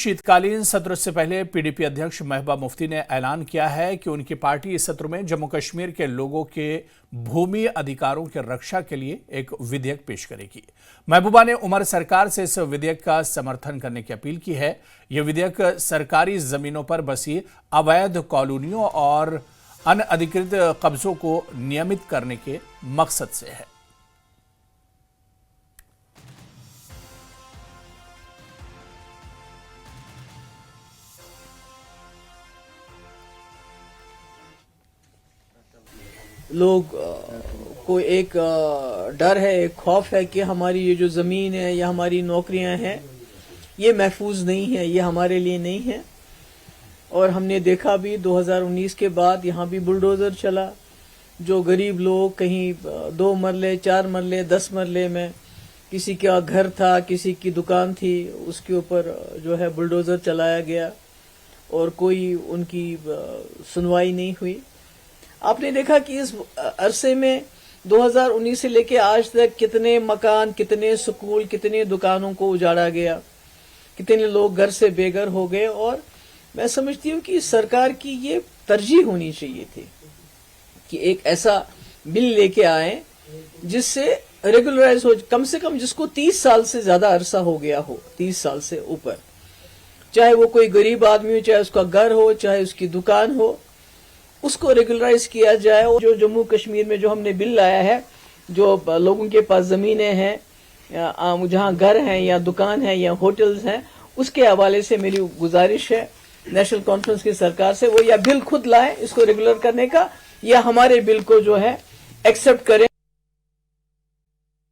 शीतकालीन सत्र से पहले पीडीपी अध्यक्ष महबूबा मुफ्ती ने ऐलान किया है कि उनकी पार्टी इस सत्र में जम्मू कश्मीर के लोगों के भूमि अधिकारों की रक्षा के लिए एक विधेयक पेश करेगी। महबूबा ने उमर सरकार से इस विधेयक का समर्थन करने की अपील की है। यह विधेयक सरकारी जमीनों पर बसी अवैध कॉलोनियों और अनअधिकृत कब्जों को नियमित करने के मकसद से है। लोग को एक डर है, एक खौफ है कि हमारी ये जो ज़मीन है या हमारी नौकरियां हैं ये महफूज नहीं है, ये हमारे लिए नहीं है। और हमने देखा भी 2019 के बाद यहाँ भी बुलडोज़र चला। जो गरीब लोग कहीं 2 मरले 4 मरले 10 मरले में किसी का घर था, किसी की दुकान थी, उसके ऊपर जो है बुलडोज़र चलाया गया और कोई उनकी सुनवाई नहीं हुई। आपने देखा कि इस अरसे में 2019 से लेके आज तक कितने मकान, कितने स्कूल, कितने दुकानों को उजाड़ा गया, कितने लोग घर से बेघर हो गए। और मैं समझती हूँ कि सरकार की ये तरजीह होनी चाहिए थी कि एक ऐसा बिल लेके आए जिससे रेगुलराइज हो, कम से कम जिसको 30 साल से ज्यादा अरसा हो गया हो, 30 साल से ऊपर, चाहे वो कोई गरीब आदमी हो, चाहे उसका घर हो, चाहे उसकी दुकान हो, उसको रेगुलराइज किया जाए। और जो जम्मू कश्मीर में जो हमने बिल लाया है, जो लोगों के पास ज़मीनें हैं, जहाँ घर हैं या दुकान है या होटल्स हैं, उसके हवाले से मेरी गुजारिश है नेशनल कॉन्फ्रेंस की सरकार से, वो या बिल खुद लाए इसको रेगुलर करने का, या हमारे बिल को जो है एक्सेप्ट करें।